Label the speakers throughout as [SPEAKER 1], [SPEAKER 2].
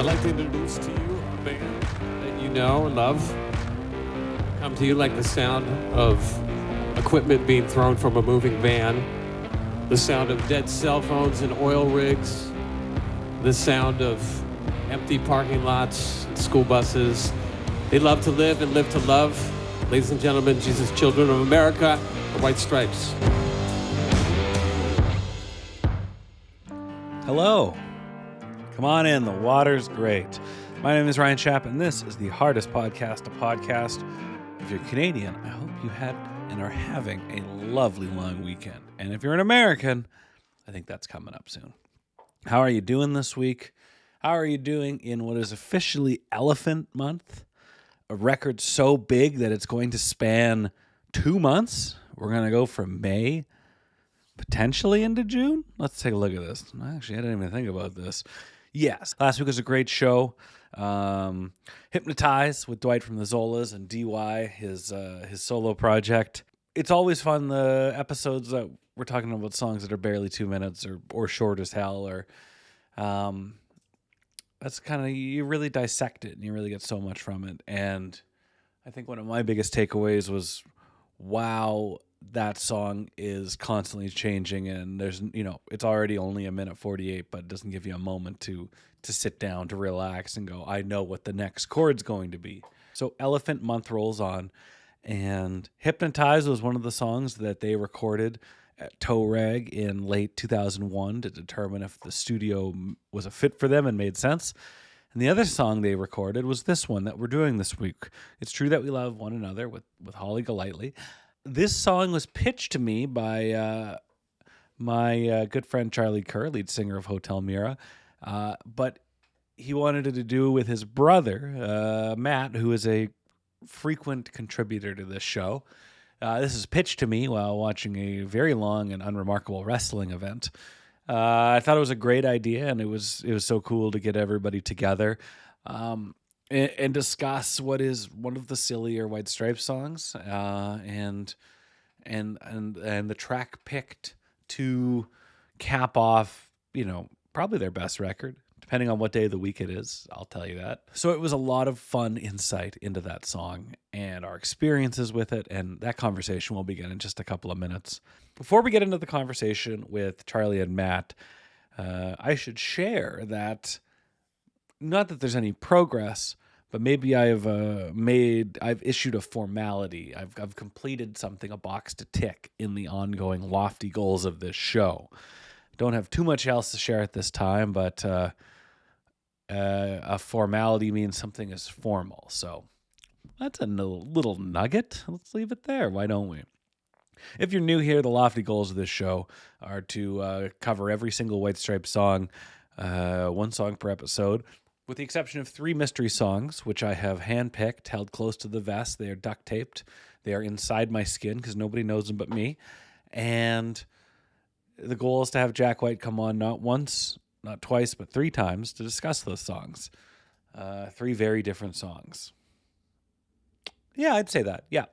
[SPEAKER 1] I'd like to introduce to you a band that you know and love. Come to you like the sound of equipment being thrown from a moving van, the sound of dead cell phones and oil rigs, the sound of empty parking lots and school buses. They love to live and live to love. Ladies and gentlemen, Jesus Children of America, the White Stripes.
[SPEAKER 2] Hello. Come on in, the water's great. My name is Ryan Schaap, and this is the Hardest Podcast, a podcast. If you're Canadian, I hope you had and are having a lovely long weekend. And if you're an American, I think that's coming up soon. How are you doing this week? How are you doing in what is officially Elephant Month? A record so big that it's going to span 2 months. We're going to go from May potentially into June. Let's take a look at this. Actually, I didn't even think about this. Yes, last week was a great show. Hypnotize with Dwight from the Zolas and DY, his solo project. It's always fun, the episodes that we're talking about songs that are barely 2 minutes or short as hell, or that's kind of, you really dissect it and you really get so much from it. And I think one of my biggest takeaways was, wow, that song is constantly changing, and there's, it's already only a minute 48, but it doesn't give you a moment to sit down, to relax and go, I know what the next chord's going to be. So Elephant Month rolls on, and Hypnotize was one of the songs that they recorded at Toe Rag in late 2001 to determine if the studio was a fit for them and made sense. And the other song they recorded was this one that we're doing this week. It's True That We Love One Another with Holly Golightly. This song was pitched to me by my good friend Charlie Kerr, lead singer of Hotel Mira, but he wanted it to do with his brother, Matt, who is a frequent contributor to this show. This is pitched to me while watching a very long and unremarkable wrestling event. I thought it was a great idea, and it was so cool to get everybody together and discuss what is one of the sillier White Stripes songs, and the track picked to cap off, probably their best record, depending on what day of the week it is. I'll tell you that. So it was a lot of fun insight into that song and our experiences with it, and that conversation will begin in just a couple of minutes. Before we get into the conversation with Charlie and Matt, I should share that, not that there's any progress, but maybe I've issued a formality. I've completed something, a box to tick in the ongoing lofty goals of this show. Don't have too much else to share at this time, but a formality means something is formal. So that's a little nugget. Let's leave it there. Why don't we? If you're new here, the lofty goals of this show are to cover every single White Stripes song, one song per episode, with the exception of 3 mystery songs, which I have handpicked, held close to the vest. They are duct taped. They are inside my skin because nobody knows them but me. And the goal is to have Jack White come on not once, not twice, but 3 times to discuss those songs. 3 very different songs. Yeah, I'd say that. Yeah.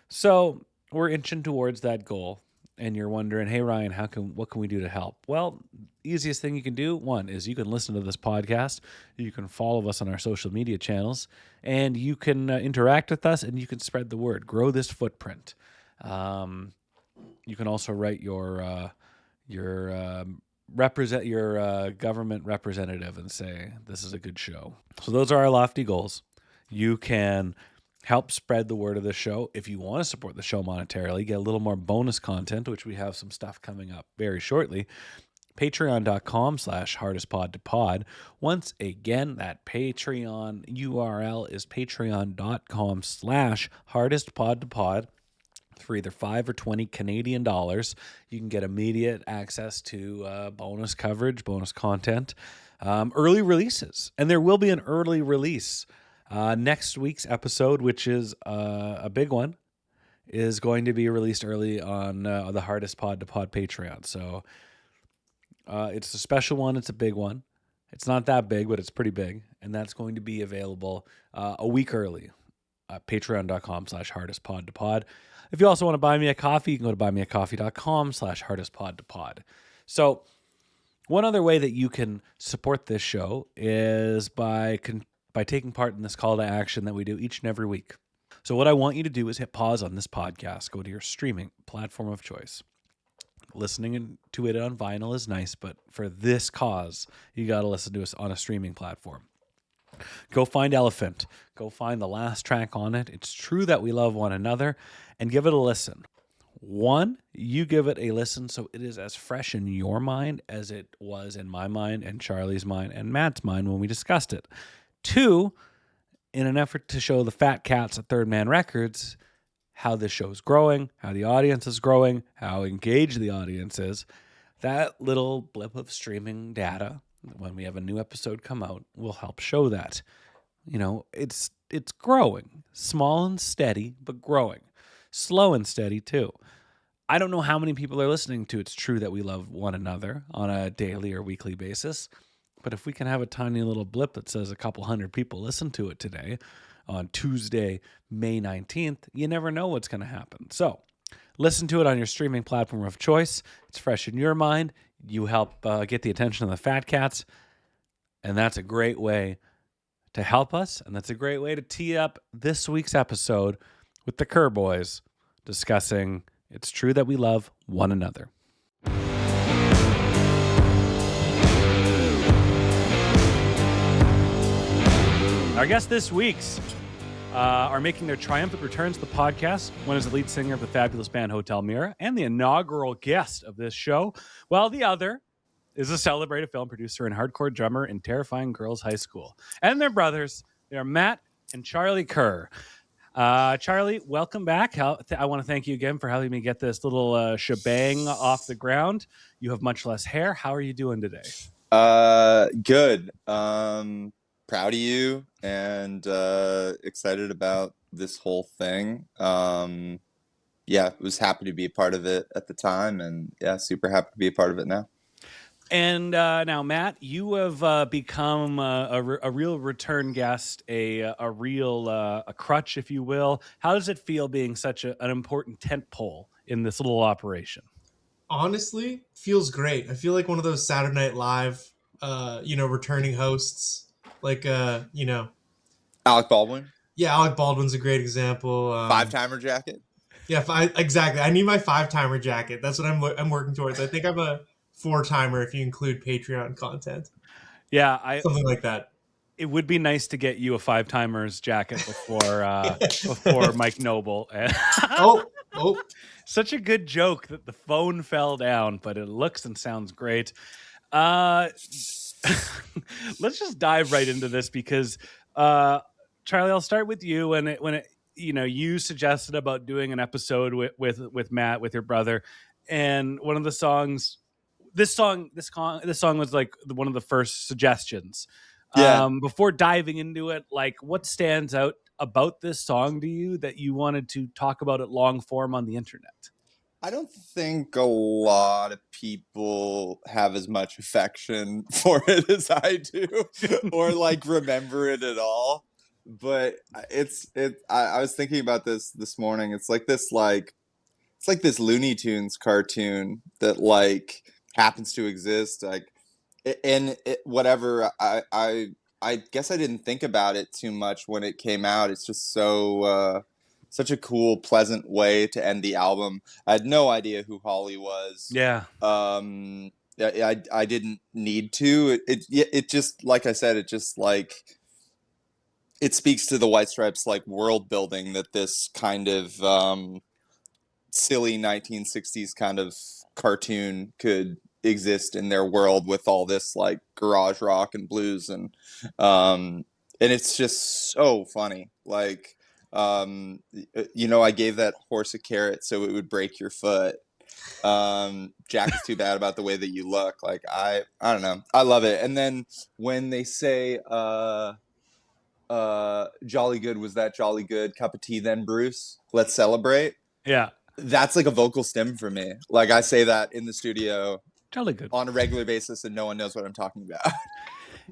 [SPEAKER 2] So we're inching towards that goal. And you're wondering, hey, Ryan, what can we do to help? Well, easiest thing you can do, one, is you can listen to this podcast. You can follow us on our social media channels, and you can interact with us, and you can spread the word. Grow this footprint. You can also write your government representative and say, this is a good show. So those are our lofty goals. You can help spread the word of the show. If you want to support the show monetarily, get a little more bonus content, which we have some stuff coming up very shortly. Patreon.com/hardestpodtopod. Once again, that Patreon URL is patreon.com/hardestpodtopod. For either 5 or 20 Canadian dollars, you can get immediate access to bonus coverage, bonus content, early releases. And there will be an early release. Next week's episode, which is a big one, is going to be released early on the Hardest Pod to Pod Patreon. So it's a special one. It's a big one. It's not that big, but it's pretty big. And that's going to be available a week early. Patreon.com/hardestpodtopod. If you also want to buy me a coffee, you can go to buymeacoffee.com/hardestpodtopod. So One other way that you can support this show is by taking part in this call to action that we do each and every week. So what I want you to do is hit pause on this podcast, go to your streaming platform of choice. Listening to it on vinyl is nice, but for this cause, you got to listen to us on a streaming platform. Go find Elephant. Go find the last track on it. It's True That We Love One Another, and give it a listen. One, you give it a listen so it is as fresh in your mind as it was in my mind and Charlie's mind and Matt's mind when we discussed it. Two, in an effort to show the fat cats at Third Man Records how this show is growing, how the audience is growing, how engaged the audience is, that little blip of streaming data, when we have a new episode come out, will help show that. It's growing. Small and steady, but growing. Slow and steady, too. I don't know how many people are listening to It's True That We Love One Another on a daily or weekly basis, but if we can have a tiny little blip that says a couple hundred people listen to it today on Tuesday, May 19th, you never know what's going to happen. So listen to it on your streaming platform of choice. It's fresh in your mind. You help get the attention of the fat cats, and that's a great way to help us, and that's a great way to tee up this week's episode with the Kerr boys discussing It's True That We Love One Another. Our guests this week's are making their triumphant returns to the podcast. One is the lead singer of the fabulous band Hotel Mira and the inaugural guest of this show, while the other is a celebrated film producer and hardcore drummer in Terrifying Girls High School. And their brothers, they are Matt and Charlie Kerr. Charlie, welcome back. I want to thank you again for helping me get this little shebang off the ground. You have much less hair. How are you doing today?
[SPEAKER 3] Good. Proud of you and excited about this whole thing. Was happy to be a part of it at the time, and super happy to be a part of it now.
[SPEAKER 2] And now, Matt, you have become a real return guest, a real crutch, if you will. How does it feel being such an important tent pole in this little operation?
[SPEAKER 4] Honestly, feels great. I feel like one of those Saturday Night Live, returning hosts. Like,
[SPEAKER 3] Alec Baldwin.
[SPEAKER 4] Yeah, Alec Baldwin's a great example.
[SPEAKER 3] Five-timer jacket.
[SPEAKER 4] Yeah, exactly. I need my 5-timer jacket. That's what I'm working towards. I think I'm a 4-timer if you include Patreon content.
[SPEAKER 2] Yeah,
[SPEAKER 4] something like that.
[SPEAKER 2] It would be nice to get you a 5-timers jacket before Mike Noble.
[SPEAKER 4] Oh.
[SPEAKER 2] Such a good joke that the phone fell down, but it looks and sounds great. Let's just dive right into this because Charlie, I'll start with you. When you suggested about doing an episode with Matt, with your brother, and one of the songs, this song was like one of the first suggestions.
[SPEAKER 3] Yeah.
[SPEAKER 2] Before diving into it, like, what stands out about this song to you that you wanted to talk about it long form on the internet?
[SPEAKER 3] I don't think a lot of people have as much affection for it as I do, or like remember it at all. But I was thinking about this morning. It's like this Looney Tunes cartoon that like happens to exist. Like, whatever. I guess I didn't think about it too much when it came out. It's just so. Such a cool, pleasant way to end the album. I had no idea who Holly was.
[SPEAKER 2] Yeah.
[SPEAKER 3] I didn't need to. It just, like I said, it speaks to the White Stripes like world building that this kind of silly 1960s kind of cartoon could exist in their world with all this like garage rock and blues and it's just so funny. Like. I gave that horse a carrot so it would break your foot. Jack is too bad about the way that you look. Like, I don't know. I love it. And then when they say, jolly good, was that jolly good? Cup of tea then, Bruce? Let's celebrate.
[SPEAKER 2] Yeah.
[SPEAKER 3] That's like a vocal stim for me. Like, I say that in the studio
[SPEAKER 2] jolly good
[SPEAKER 3] on a regular basis and no one knows what I'm talking about.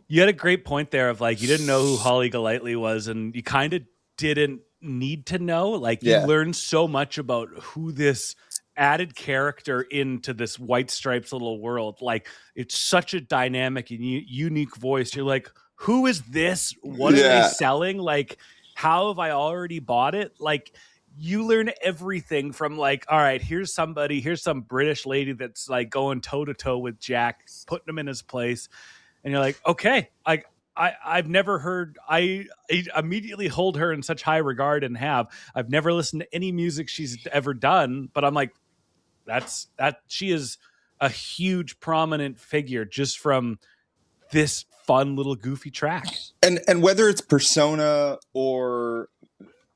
[SPEAKER 2] You had a great point there of like, you didn't know who Holly Golightly was and you kind of didn't need to know. Like, you learned so much about who this added character into this White Stripes little world. Like, it's such a dynamic and unique voice. You're like, who is this? What are they selling? Like, how have I already bought it? Like, you learn everything from like, all right, here's some British lady that's like going toe to toe with Jack, putting him in his place. And you're like, okay, I've never heard, I immediately hold her in such high regard and I've never listened to any music she's ever done, but I'm like, she is a huge prominent figure just from this fun little goofy track.
[SPEAKER 3] And whether it's persona or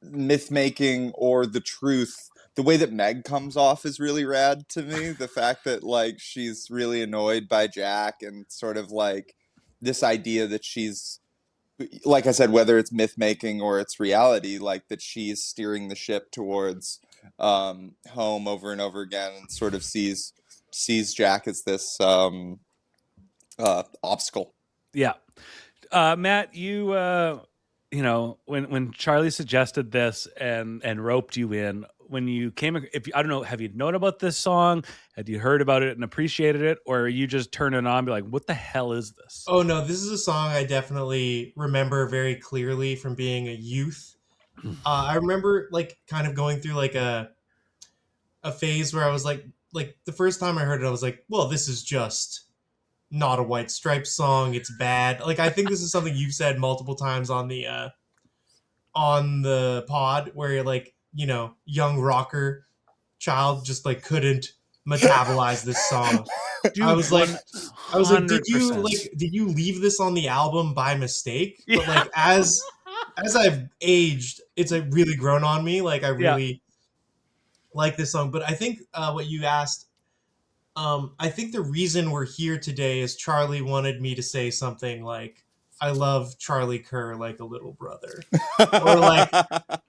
[SPEAKER 3] myth making or the truth, the way that Meg comes off is really rad to me. The fact that like she's really annoyed by Jack and sort of like this idea that she's, like I said, whether it's myth making or it's reality, like that she's steering the ship towards home over and over again, and sort of sees Jack as this obstacle.
[SPEAKER 2] Yeah. Matt, you when Charlie suggested this and roped you in, when you came, I don't know, have you known about this song? Had you heard about it and appreciated it, or are you just turning it on and be like, what the hell is this?
[SPEAKER 4] Oh no, this is a song I definitely remember very clearly from being a youth. I remember like kind of going through like a phase where I was like the first time I heard it, I was like, well, this is just not a White Stripes song. It's bad. Like, I think this is something you've said multiple times on the pod, where you're like, you know, young rocker child just like couldn't metabolize this song.
[SPEAKER 2] Dude,
[SPEAKER 4] I was like, did
[SPEAKER 2] 100%.
[SPEAKER 4] you leave this on the album by mistake? Yeah. But like as I've aged, it's like really grown on me. Like I really like this song. But I think what you asked, I think the reason we're here today is Charlie wanted me to say something like, I love Charlie Kerr like a little brother. Or like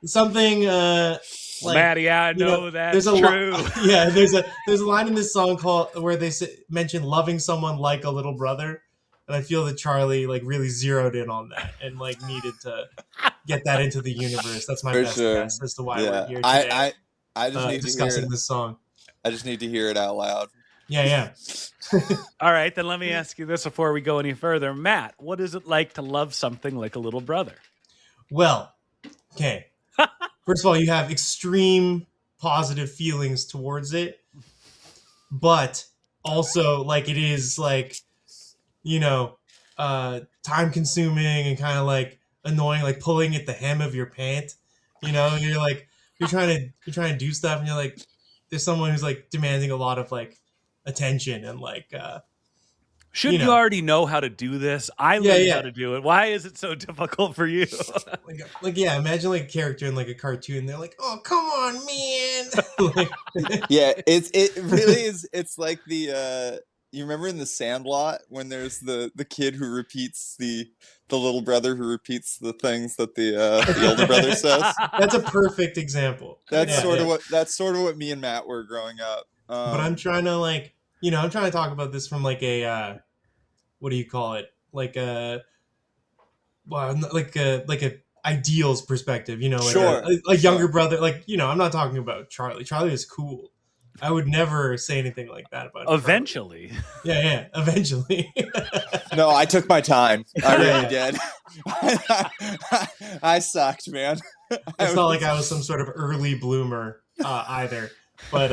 [SPEAKER 4] something like,
[SPEAKER 2] Maddie, I know that's true.
[SPEAKER 4] There's a line in this song where they mention loving someone like a little brother. And I feel that Charlie like really zeroed in on that and like needed to get that into the universe. That's my best guess as to why we're here today.
[SPEAKER 3] I just need
[SPEAKER 4] discussing
[SPEAKER 3] to hear
[SPEAKER 4] this song.
[SPEAKER 3] I just need to hear it out loud.
[SPEAKER 4] Yeah.
[SPEAKER 2] All right, then let me ask you this before we go any further. Matt, what is it like to love something like a little brother?
[SPEAKER 4] Well, okay. First of all, you have extreme positive feelings towards it, but also like it is like, you know, time consuming and kind of like annoying, like pulling at the hem of your pant, you know, and you're trying to do stuff and you're like, there's someone who's like demanding a lot of like attention and like
[SPEAKER 2] should you already know how to do this? I learned how to do it. Why is it so difficult for you?
[SPEAKER 4] Imagine like a character in like a cartoon. They're like, oh, come on, man.
[SPEAKER 3] It really is. It's like the you remember in the Sandlot when there's the kid who repeats the little brother who repeats the things that the older brother says.
[SPEAKER 4] That's a perfect example.
[SPEAKER 3] That's sort of what me and Matt were growing up.
[SPEAKER 4] But I'm trying to like, I'm trying to talk about this from like a what do you call it? Like a ideals perspective, like a younger brother. Like, I'm not talking about Charlie. Charlie is cool. I would never say anything like that about
[SPEAKER 2] eventually.
[SPEAKER 4] Charlie. Yeah, eventually.
[SPEAKER 3] No, I took my time. I really did. I sucked, man.
[SPEAKER 4] It's not like I was some sort of early bloomer either. But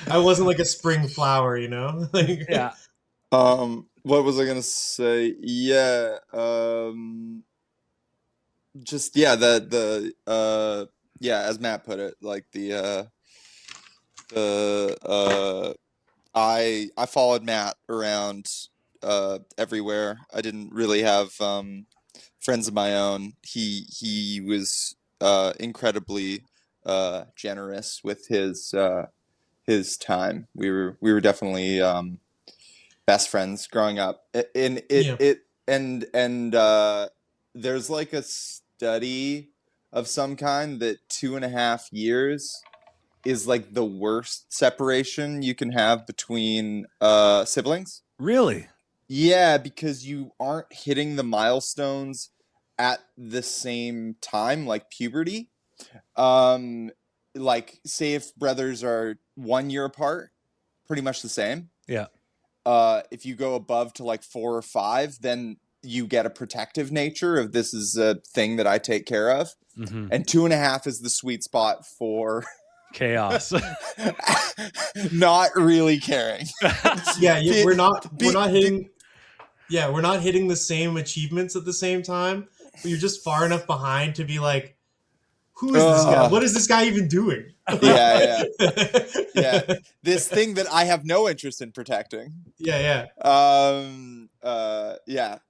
[SPEAKER 4] I wasn't like a spring flower, like,
[SPEAKER 2] yeah.
[SPEAKER 3] What was I gonna say? Yeah. Just as Matt put it, like I followed Matt around everywhere. I didn't really have friends of my own. He was incredibly generous with his time. We were definitely best friends growing up. There's like a study of some kind that 2.5 years is like the worst separation you can have between siblings.
[SPEAKER 2] Really?
[SPEAKER 3] Yeah, because you aren't hitting the milestones at the same time, like puberty. like, say if brothers are 1 year apart, pretty much the same.
[SPEAKER 2] Yeah.
[SPEAKER 3] If you go above to like 4 or 5, then you get a protective nature of this is a thing that I take care of.
[SPEAKER 2] Mm-hmm.
[SPEAKER 3] And 2.5 is the sweet spot for
[SPEAKER 2] Chaos.
[SPEAKER 3] not really caring.
[SPEAKER 4] Yeah, we're not hitting. Yeah, we're not hitting the same achievements at the same time. But you're just far enough behind to be like, who is this guy? What is this guy even doing?
[SPEAKER 3] Yeah. This thing that I have no interest in protecting.
[SPEAKER 4] Yeah.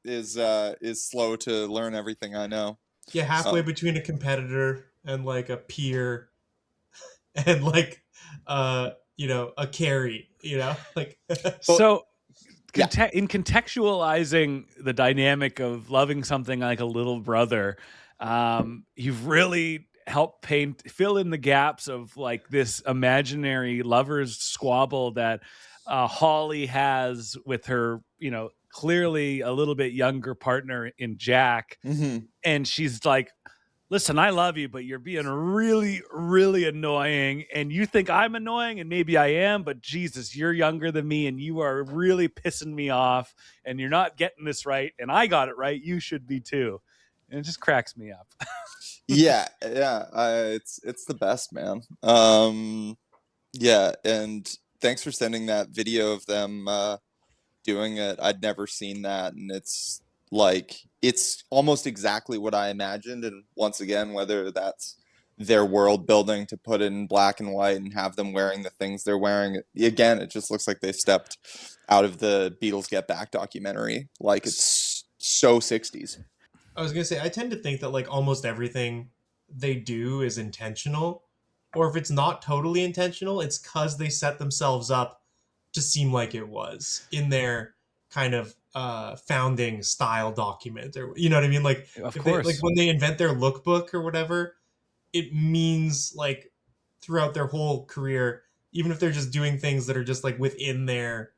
[SPEAKER 3] Is slow to learn everything I know.
[SPEAKER 4] Yeah, halfway between a competitor and like a peer and like a carry, like
[SPEAKER 2] So in contextualizing the dynamic of loving something like a little brother, you've really helped fill in the gaps of like this imaginary lovers squabble that Holly has with her, clearly a little bit younger partner in Jack.
[SPEAKER 3] Mm-hmm.
[SPEAKER 2] And she's like, listen, I love you, but you're being really, really annoying. And you think I'm annoying, and maybe I am, but Jesus, you're younger than me, and you are really pissing me off, and you're not getting this right. And I got it right. You should be too. And it just cracks me up.
[SPEAKER 3] Yeah. It's the best, man. Yeah. And thanks for sending that video of them doing it. I'd never seen that. And it's almost exactly what I imagined. And once again, whether that's their world building to put it in black and white and have them wearing the things they're wearing, again, it just looks like they stepped out of the Beatles Get Back documentary. Like, it's so 60s.
[SPEAKER 4] I was gonna say, I tend to think that like almost everything they do is intentional, or if it's not totally intentional, it's because they set themselves up to seem like it was in their kind of founding style document, or you know what I mean? Like,
[SPEAKER 2] of course,
[SPEAKER 4] like when they invent their lookbook or whatever, it means like throughout their whole career, even if they're just doing things that are just like within their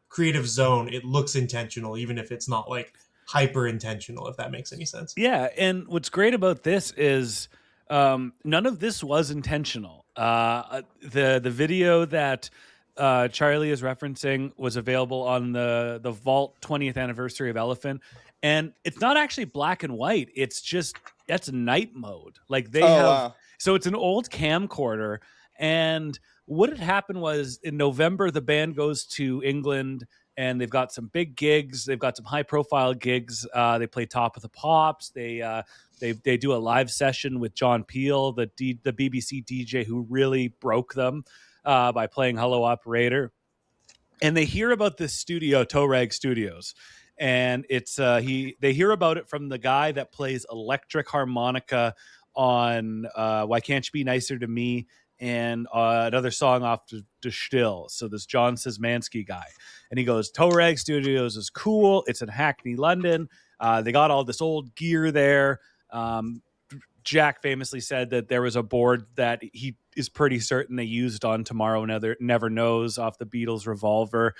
[SPEAKER 4] creative zone, it looks intentional, even if it's not like hyper intentional, if that makes any sense.
[SPEAKER 2] Yeah, and what's great about this is none of this was intentional. The video that Charlie is referencing was available on the Vault 20th anniversary of Elephant, and it's not actually black and white. It's just that's night mode. Like they have,
[SPEAKER 3] wow.
[SPEAKER 2] So it's an old camcorder. And what had happened was in November, the band goes to England. And they've got some big gigs. They've got some high-profile gigs. They play Top of the Pops. They do a live session with John Peel, the BBC DJ who really broke them by playing Hello Operator. And they hear about this studio, Toe Rag Studios, and it's they hear about it from the guy that plays electric harmonica on Why Can't You Be Nicer to Me, and another song off to Still. So this John Szymanski guy. And he goes, Toe Rag Studios is cool. It's in Hackney, London. They got all this old gear there. Jack famously said that there was a board that he is pretty certain they used on Tomorrow Never Knows off the Beatles Revolver.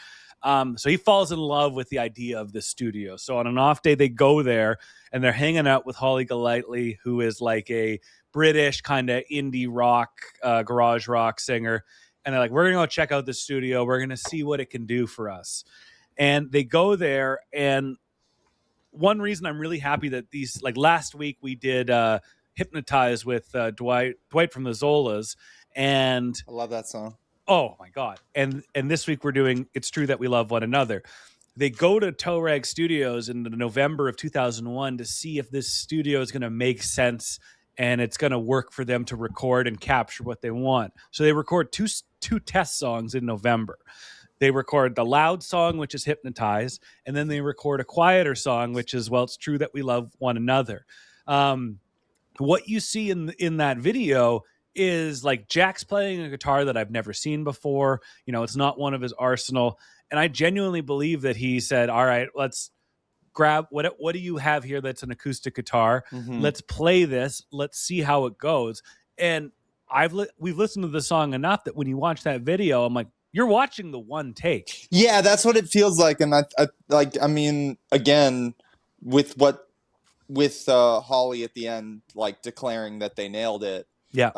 [SPEAKER 2] So he falls in love with the idea of this studio. So on an off day, they go there and they're hanging out with Holly Golightly, who is like a British kind of indie rock, garage rock singer. And they're like, we're going to go check out the studio. We're going to see what it can do for us. And they go there. And one reason I'm really happy that these, like last week we did Hypnotize with Dwight from the Zolas. And
[SPEAKER 3] I love that song.
[SPEAKER 2] Oh my God. And this week we're doing It's True That We Love One Another. They go to Toe Rag Studios in November of 2001 to see if this studio is going to make sense and it's going to work for them to record and capture what they want. So they record two test songs in November. They record the loud song, which is Hypnotize, and then they record a quieter song, which is Well, It's True That We Love One Another. What you see in that video is like Jack's playing a guitar that I've never seen before. You know, it's not one of his arsenal. And I genuinely believe that he said, all right, let's grab what do you have here that's an acoustic guitar?
[SPEAKER 3] Mm-hmm.
[SPEAKER 2] Let's play this. Let's see how it goes. And we've listened to the song enough that when you watch that video, I'm like, you're watching the one take.
[SPEAKER 3] Yeah, that's what it feels like. And I mean, again, with what with Holly at the end, like declaring that they nailed it.
[SPEAKER 2] Yeah.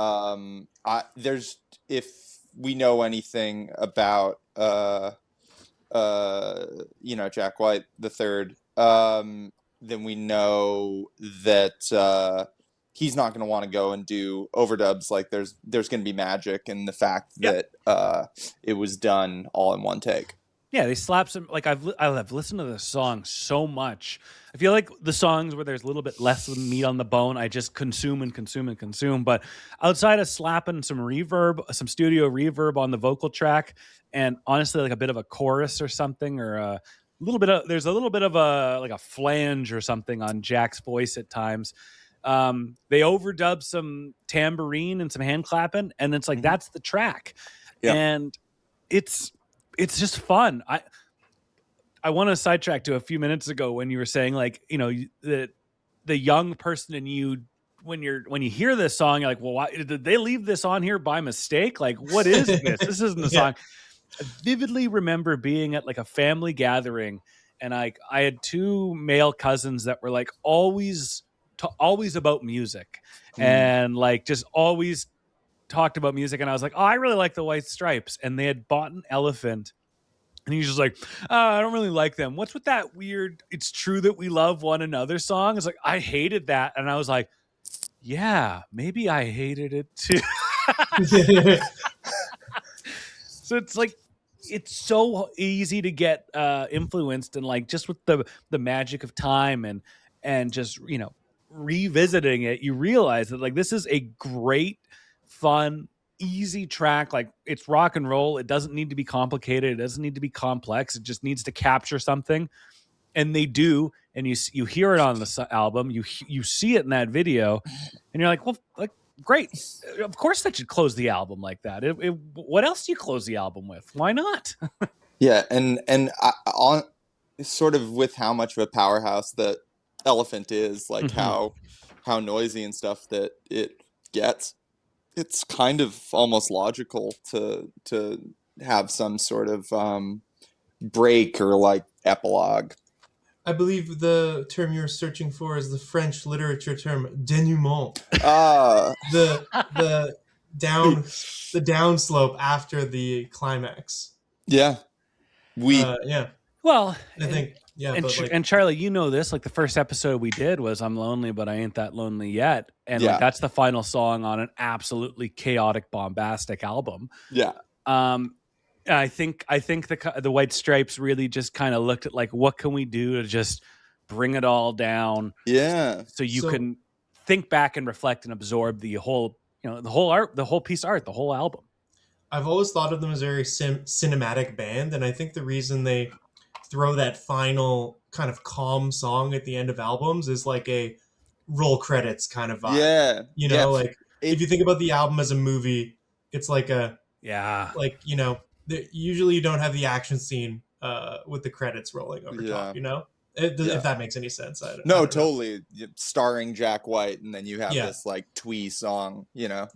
[SPEAKER 3] There's, if we know anything about Jack White the third, then we know that he's not going to want to go and do overdubs. Like there's going to be magic in the fact that it was done all in one take.
[SPEAKER 2] Yeah, they slap some. Like I've listened to this song so much. I feel like the songs where there's a little bit less meat on the bone, I just consume and consume and consume. But outside of slapping some reverb, some studio reverb on the vocal track, and honestly, like a bit of a chorus or something, or a little bit of a flange or something on Jack's voice at times. They overdub some tambourine and some hand clapping, and it's like that's the track, and it's just fun. I want to sidetrack to a few minutes ago when you were saying, like, the young person in you, when you hear this song, you're like, well, why did they leave this on here by mistake? Like, what is this? This isn't a song. I vividly remember being at like a family gathering, and I had two male cousins that were like always about music, and like just always talked about music. And I was like, oh, I really like the White Stripes, and they had bought an Elephant. And he's just like, I don't really like them. What's with that weird, it's true that we love one another song? It's like, I hated that. And I was like, yeah, maybe I hated it too. So it's like, it's so easy to get influenced, and like just with the magic of time and just, revisiting it, you realize that like this is a great, fun, easy track. Like it's rock and roll. It doesn't need to be complicated. It doesn't need to be complex. It just needs to capture something, and they do. And you hear it on the album. You see it in that video, and you're like, well, like great. Of course, that should close the album like that. What else do you close the album with? Why not?
[SPEAKER 3] Yeah, and on sort of with how much of a powerhouse that Elephant is, like how noisy and stuff that it gets. It's kind of almost logical to have some sort of break or like epilogue.
[SPEAKER 4] I believe the term you're searching for is the French literature term denouement. The downslope after the climax.
[SPEAKER 3] Yeah.
[SPEAKER 2] Well,
[SPEAKER 4] I think. Yeah,
[SPEAKER 2] and Charlie, you know this, like the first episode we did was "I'm Lonely, but I Ain't That Lonely Yet," and like that's the final song on an absolutely chaotic, bombastic album.
[SPEAKER 3] Yeah.
[SPEAKER 2] I think the White Stripes really just kind of looked at like, what can we do to just bring it all down?
[SPEAKER 3] Yeah.
[SPEAKER 2] So you can think back and reflect and absorb the whole, the whole art, the whole piece of art, the whole album.
[SPEAKER 4] I've always thought of them as a very cinematic band, and I think the reason they throw that final kind of calm song at the end of albums is like a roll credits kind of vibe.
[SPEAKER 3] Yeah.
[SPEAKER 4] Like if you think about the album as a movie, it's like usually you don't have the action scene with the credits rolling over top, if that makes any sense. I don't
[SPEAKER 3] totally know. Starring Jack White, and then you have this like twee song, to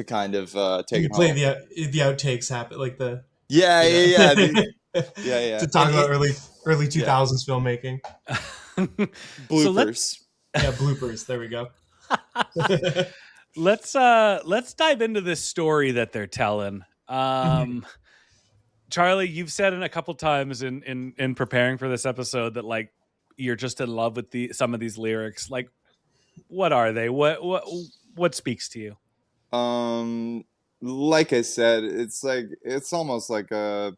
[SPEAKER 3] kind of take it
[SPEAKER 4] play
[SPEAKER 3] home.
[SPEAKER 4] the outtakes happen, like the to talk about early 2000s filmmaking.
[SPEAKER 3] Bloopers.
[SPEAKER 4] Bloopers. There we go.
[SPEAKER 2] Let's dive into this story that they're telling. Charlie, you've said it a couple times in preparing for this episode that like you're just in love with some of these lyrics. Like, what are they? What speaks to you?
[SPEAKER 3] Like I said, it's almost like a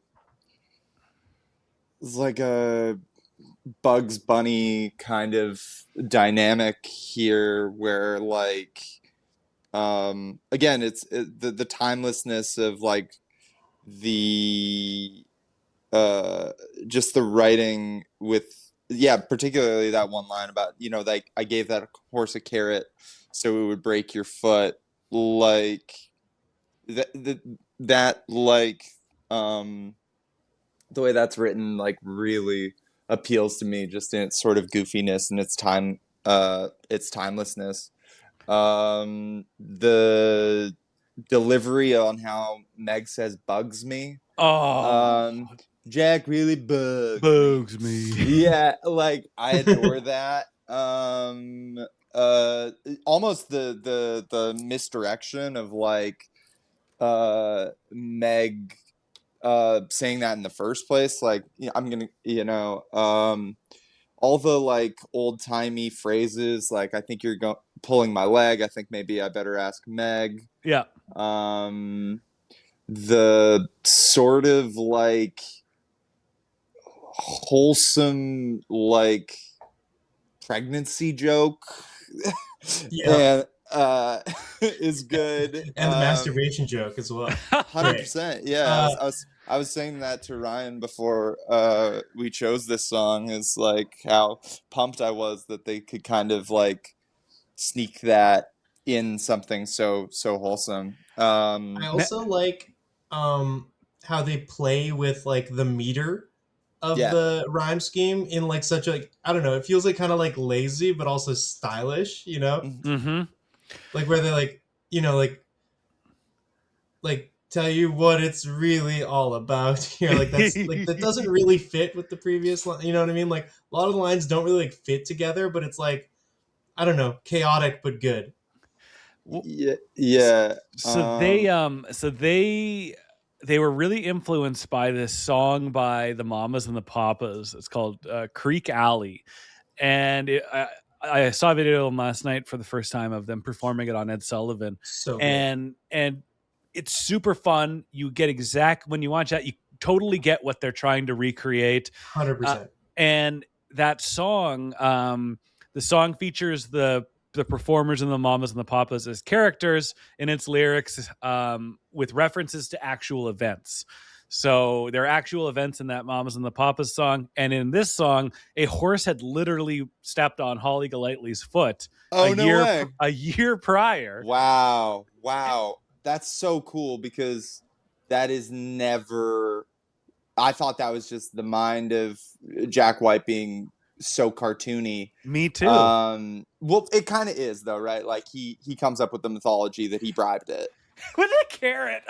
[SPEAKER 3] Bugs Bunny kind of dynamic here, where like again, it's the timelessness of like the just the writing with particularly that one line about like I gave that horse a carrot so it would break your foot, like that like the way that's written like really appeals to me, just in its sort of goofiness and its timelessness. The delivery on how Meg says bugs me. Jack really bugs
[SPEAKER 2] me.
[SPEAKER 3] Yeah, like I adore that. almost the misdirection of like Meg saying that in the first place. Like, I'm gonna, all the like old timey phrases, like I think you're pulling my leg. I think maybe I better ask Meg.
[SPEAKER 2] Yeah.
[SPEAKER 3] The sort of like wholesome like pregnancy joke
[SPEAKER 4] Yeah.
[SPEAKER 3] and is good.
[SPEAKER 4] And the masturbation joke as well.
[SPEAKER 3] 100%. Yeah, I was saying that to Ryan before we chose this song, is like how pumped I was that they could kind of like sneak that in something so wholesome.
[SPEAKER 4] I also like how they play with like the meter of
[SPEAKER 3] Yeah.
[SPEAKER 4] the rhyme scheme in like such a, like, I don't know, it feels like kind of like lazy but also stylish, you know?
[SPEAKER 2] Mm-hmm.
[SPEAKER 4] Like where they like, you know, like tell you what it's really all about. You know, like that's like that doesn't really fit with the previous line, you know what I mean? Like a lot of the lines don't really like fit together, but it's like, I don't know, chaotic but good.
[SPEAKER 3] Yeah.
[SPEAKER 2] So they were really influenced by this song by the Mamas and the Papas. It's called Creek Alley, and I saw a video of them last night for the first time of them performing it on Ed Sullivan.
[SPEAKER 4] So good.
[SPEAKER 2] And it's super fun. You get when you watch that, you totally get what they're trying to recreate.
[SPEAKER 4] 100%.
[SPEAKER 2] And that song, the song features the performers and the Mamas and the Papas as characters in its lyrics, with references to actual events. So there are actual events in that Mamas and the Papas song. And in this song, a horse had literally stepped on Holly Golightly's foot a year prior.
[SPEAKER 3] Wow. That's so cool, because that is never... I thought that was just the mind of Jack White being so cartoony.
[SPEAKER 2] Me too.
[SPEAKER 3] Well, it kind of is though, right? Like he comes up with the mythology that he bribed it
[SPEAKER 2] with a carrot.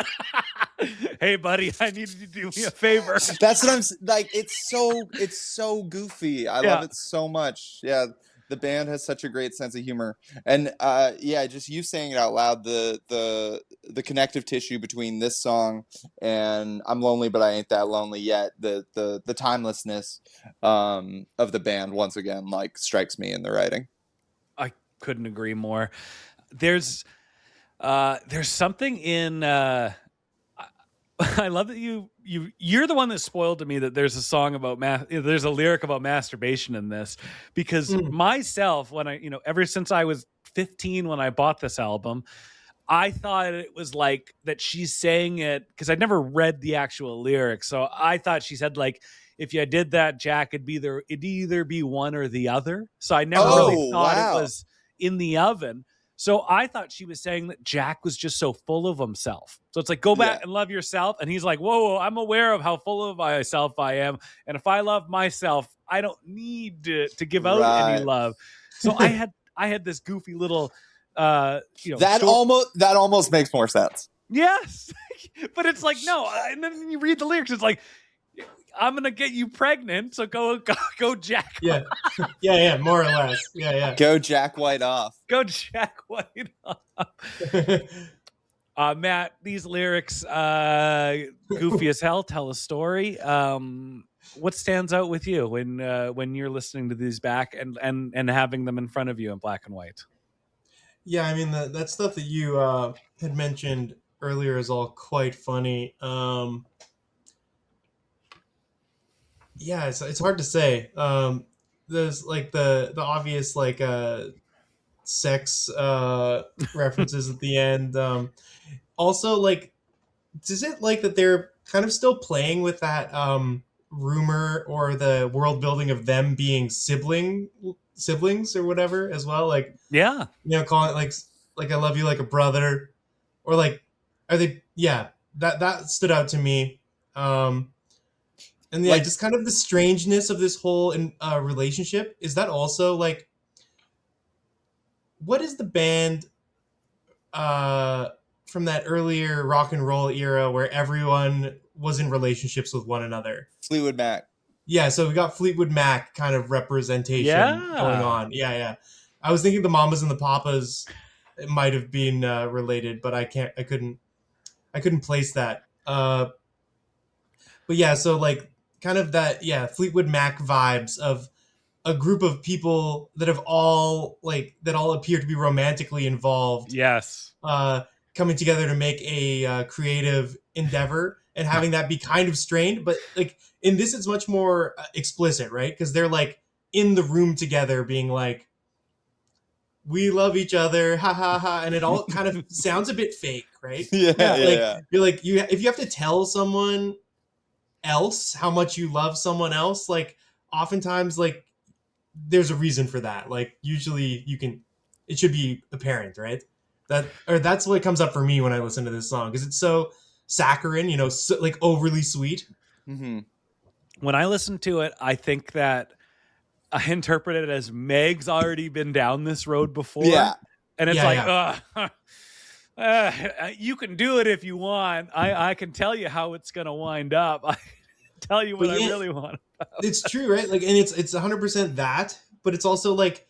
[SPEAKER 2] Hey buddy, I need you to do me a favor.
[SPEAKER 3] That's what I'm like. It's so goofy. I love it so much. Yeah, the band has such a great sense of humor, and just you saying it out loud, the connective tissue between this song and "I'm Lonely But I Ain't That Lonely Yet," the timelessness of the band once again like strikes me in the writing.
[SPEAKER 2] I couldn't agree more. There's something in I love that you're the one that spoiled to me that there's a song about there's a lyric about masturbation in this, because myself, when I, ever since I was 15 when I bought this album, I thought it was like that she's saying it, because I'd never read the actual lyrics, so I thought she said like, if you did that, Jack, it'd either be one or the other. So I never really thought it was in the oven. So I thought she was saying that Jack was just so full of himself. So it's like, go back and love yourself. And he's like, whoa, I'm aware of how full of myself I am. And if I love myself, I don't need to give out any love. So I had this goofy little,
[SPEAKER 3] that almost makes more sense.
[SPEAKER 2] Yes. But it's like, no. And then you read the lyrics, it's like, I'm gonna get you pregnant, so go Jack.
[SPEAKER 4] Yeah, more or less. Yeah.
[SPEAKER 3] Go Jack White off.
[SPEAKER 2] Go Jack White off. Matt, these lyrics, goofy as hell, tell a story. What stands out with you when you're listening to these back and having them in front of you in black and white?
[SPEAKER 4] Yeah, I mean that stuff that you had mentioned earlier is all quite funny. Yeah, it's hard to say. There's like the obvious like sex references at the end. Also, like, does it like that they're kind of still playing with that rumor or the world building of them being siblings or whatever as well? Like, calling it like I love you like a brother, or like, are they? Yeah, that stood out to me. And yeah, just kind of the strangeness of this whole relationship. Is that also like, what is the band from that earlier rock and roll era where everyone was in relationships with one another?
[SPEAKER 3] Fleetwood Mac.
[SPEAKER 4] Yeah, so we got Fleetwood Mac kind of representation going
[SPEAKER 2] Yeah.
[SPEAKER 4] on. Yeah. I was thinking the Mamas and the Papas might have been related, but I couldn't place that. But yeah, so like kind of that, yeah, Fleetwood Mac vibes of a group of people that have all that all appear to be romantically involved,
[SPEAKER 2] Yes.
[SPEAKER 4] uh, coming together to make a creative endeavor and having that be kind of strained. But like in this, it's much more explicit, right? Because they're like in the room together, being like, "We love each other, ha ha ha," and it all kind of sounds a bit fake, right?
[SPEAKER 3] Yeah,
[SPEAKER 2] Yeah,
[SPEAKER 3] yeah,
[SPEAKER 4] Like
[SPEAKER 3] yeah.
[SPEAKER 4] you're like if you have to tell someone else how much you love someone else, like oftentimes like there's a reason for that. Like usually it should be apparent, right? That's what comes up for me when I listen to this song because it's so saccharine, so, like overly sweet.
[SPEAKER 3] Mm-hmm.
[SPEAKER 2] When I listen to it, I think that I interpret it as Meg's already been down this road before.
[SPEAKER 3] Yeah.
[SPEAKER 2] And it's
[SPEAKER 4] Yeah,
[SPEAKER 2] you can do it if you want. I can tell you how it's going to wind up. I can tell you what
[SPEAKER 4] But
[SPEAKER 2] I
[SPEAKER 4] yeah,
[SPEAKER 2] really want.
[SPEAKER 4] it's true, right? Like, and it's 100% that, but it's also like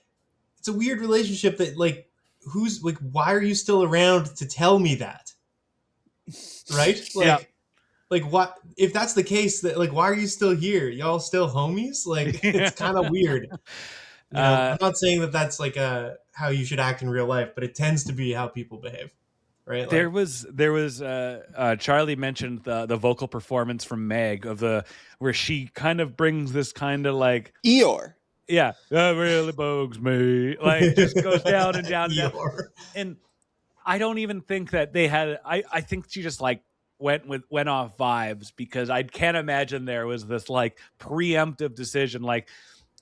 [SPEAKER 4] it's a weird relationship that like who's like why are you still around to tell me that, right? Like.
[SPEAKER 2] Yeah.
[SPEAKER 4] Like what if that's the case that like why are you still here? Y'all still homies? Like it's kind of weird. I'm not saying that that's like how you should act in real life, but it tends to be how people behave, right?
[SPEAKER 2] There
[SPEAKER 4] Like,
[SPEAKER 2] was Charlie mentioned the vocal performance from Meg where she kind of brings this kind of like
[SPEAKER 3] Eeyore.
[SPEAKER 2] yeah, that really bugs me, like just goes down and down and down.
[SPEAKER 4] Eeyore.
[SPEAKER 2] And I don't even think that they had I think she just like went off vibes because I can't imagine there was this like preemptive decision like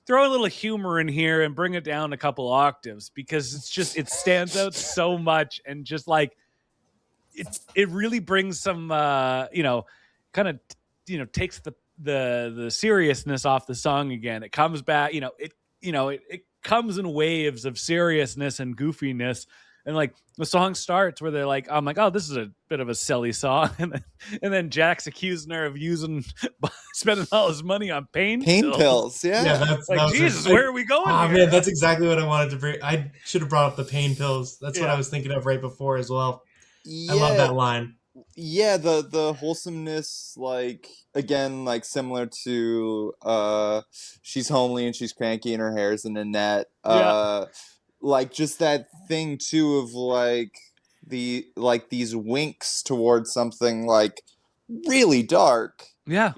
[SPEAKER 2] throw a little humor in here and bring it down a couple octaves because it's just it stands out so much and just like it really brings some kind of takes the seriousness off the song again. It comes back, it comes in waves of seriousness and goofiness. And like the song starts where they're like, I'm like, oh, this is a bit of a silly song. And then Jack's accusing her of spending all his money on pain
[SPEAKER 3] pills. Yeah.
[SPEAKER 4] that's
[SPEAKER 2] like, Jesus, where are we going here?
[SPEAKER 4] Man, that's exactly what I wanted to bring. I should have brought up the pain pills. That's what I was thinking of right before as well.
[SPEAKER 3] Yeah.
[SPEAKER 4] I love that line.
[SPEAKER 3] Yeah, the wholesomeness, like again, like similar to she's homely and she's cranky and her hair's in a net. Like just that thing too of like these winks towards something like really dark.
[SPEAKER 2] Yeah.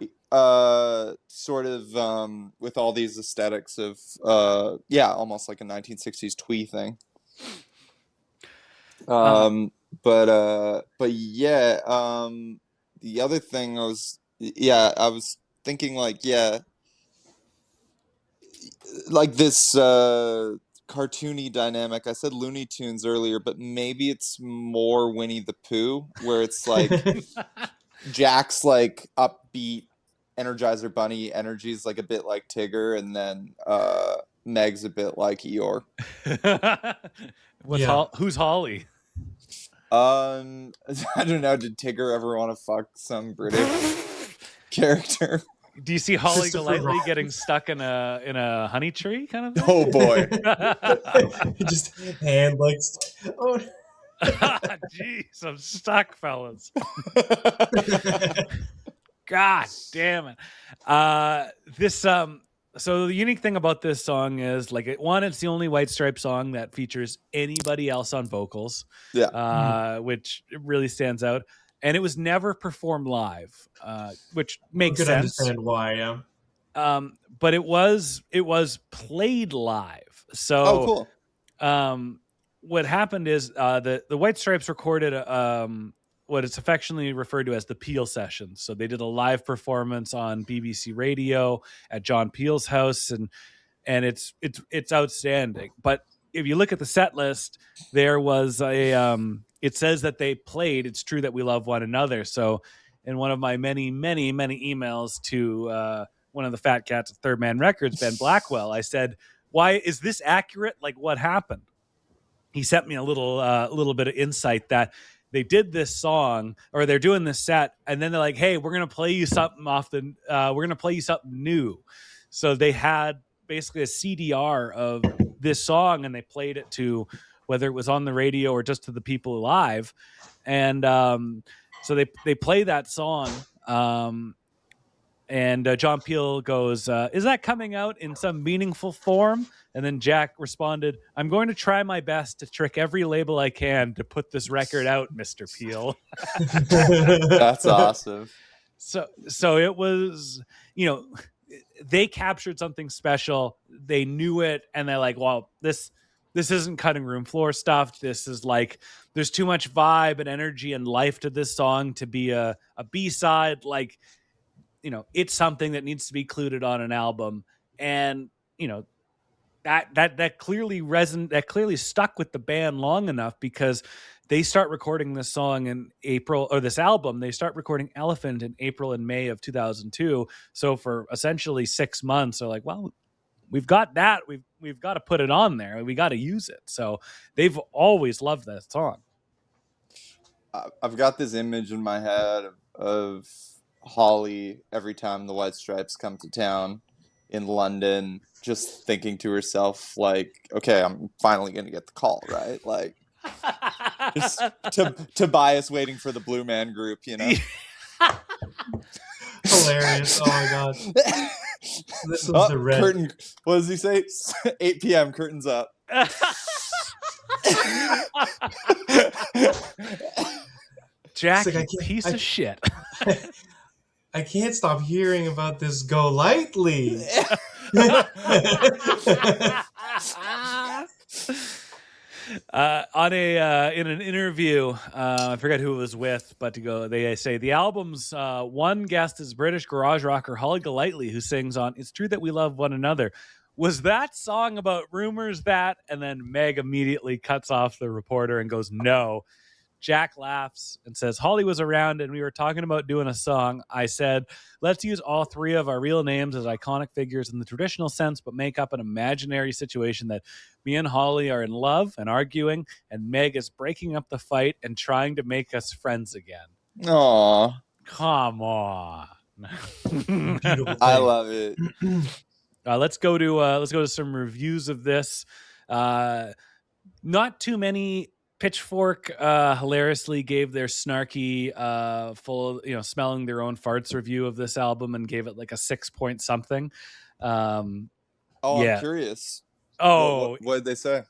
[SPEAKER 3] Sort of with all these aesthetics of almost like a 1960s twee thing. But yeah, the other thing I was thinking like this cartoony dynamic. I said Looney Tunes earlier, but maybe it's more Winnie the Pooh, where it's like Jack's like upbeat Energizer Bunny energy is like a bit like Tigger, and then Meg's a bit like Eeyore.
[SPEAKER 2] Who's Holly?
[SPEAKER 3] I don't know. Did Tigger ever want to fuck some British character?
[SPEAKER 2] Do you see Holly Golightly getting stuck in a honey tree kind of thing?
[SPEAKER 3] Oh boy.
[SPEAKER 4] Just hand like oh
[SPEAKER 2] jeez, I'm stuck, fellas. God damn it. So the unique thing about this song is like it's the only White Stripes song that features anybody else on vocals.
[SPEAKER 3] Yeah.
[SPEAKER 2] Which really stands out. And it was never performed live, which makes sense.
[SPEAKER 4] Understand why, yeah.
[SPEAKER 2] But it was played live. So,
[SPEAKER 3] oh, cool.
[SPEAKER 2] What happened is the White Stripes recorded what is affectionately referred to as the Peel sessions. So they did a live performance on BBC Radio at John Peel's house, and it's outstanding. But if you look at the set list, there was it says that they played It's True That We Love One Another. So in one of my many, many, many emails to one of the fat cats at Third Man Records, Ben Blackwell, I said, why is this accurate? Like, what happened? He sent me a little bit of insight that they did this song, or they're doing this set, and then they're like, hey, we're going to play you something we're going to play you something new. So they had basically a CDR of this song, and they played it to, whether it was on the radio or just to the people live. And so they play that song. And John Peel goes, is that coming out in some meaningful form? And then Jack responded, I'm going to try my best to trick every label I can to put this record out, Mr. Peel.
[SPEAKER 3] That's awesome.
[SPEAKER 2] So it was, they captured something special. They knew it. And they're like, well, this isn't cutting room floor stuff. This is like, there's too much vibe and energy and life to this song to be a B-side. Like, it's something that needs to be included on an album. And, that clearly stuck with the band long enough, because they start recording this song in April, or this album, they start recording Elephant in April and May of 2002. So for essentially 6 months, they're like, well, we've got that. We've got to put it on there. We got to use it. So they've always loved that song.
[SPEAKER 3] I've got this image in my head of Holly every time the White Stripes come to town in London, just thinking to herself, like, okay, I'm finally going to get the call, right? Like, just Tobias waiting for the Blue Man Group,
[SPEAKER 4] Hilarious. Oh my god. This was the red
[SPEAKER 3] curtain. What does he say? 8 p.m. curtains up.
[SPEAKER 2] Jack, like, piece of shit.
[SPEAKER 4] I can't stop hearing about this Go Lightly.
[SPEAKER 2] In an interview, I forget who it was with, but they say the album's one guest is British garage rocker Holly Golightly, who sings on "It's True That We Love One Another." Was that song about rumors that? And then Meg immediately cuts off the reporter and goes, no. Jack laughs and says, Holly was around and we were talking about doing a song. I said, let's use all three of our real names as iconic figures in the traditional sense, but make up an imaginary situation that me and Holly are in love and arguing, and Meg is breaking up the fight and trying to make us friends again.
[SPEAKER 3] Aww.
[SPEAKER 2] Come on.
[SPEAKER 3] I love it.
[SPEAKER 2] Let's go to some reviews of this. Not too many. Pitchfork hilariously gave their snarky, full, smelling their own farts review of this album and gave it like a 6 point something.
[SPEAKER 3] I'm curious.
[SPEAKER 2] Oh,
[SPEAKER 3] what did they say?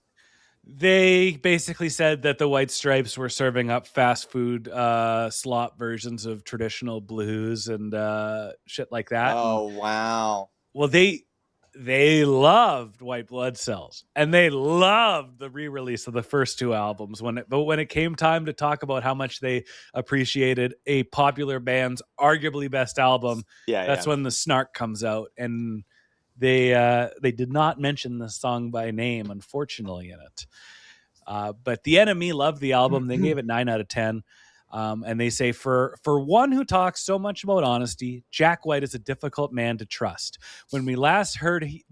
[SPEAKER 2] They basically said that the White Stripes were serving up fast food slop versions of traditional blues and shit like that.
[SPEAKER 3] Oh, wow.
[SPEAKER 2] Well, they loved White Blood Cells, and they loved the re-release of the first two albums. But when it came time to talk about how much they appreciated a popular band's arguably best album, that's when the snark comes out, and they did not mention the song by name, unfortunately, in it. But The Enemy loved the album. They gave it 9 out of 10. And they say, for one who talks so much about honesty, Jack White is a difficult man to trust. When we last hear him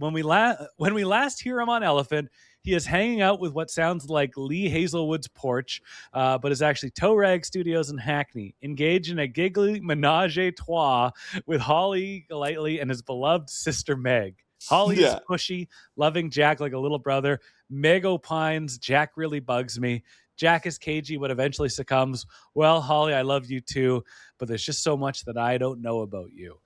[SPEAKER 2] on Elephant, he is hanging out with what sounds like Lee Hazelwood's porch, but is actually Toe Rag Studios in Hackney, engaged in a giggly menage a trois with Holly Golightly and his beloved sister Meg. Holly is pushy, loving Jack like a little brother. Meg opines, Jack really bugs me. Jack is cagey, but eventually succumbs. Well, Holly, I love you too, but there's just so much that I don't know about you.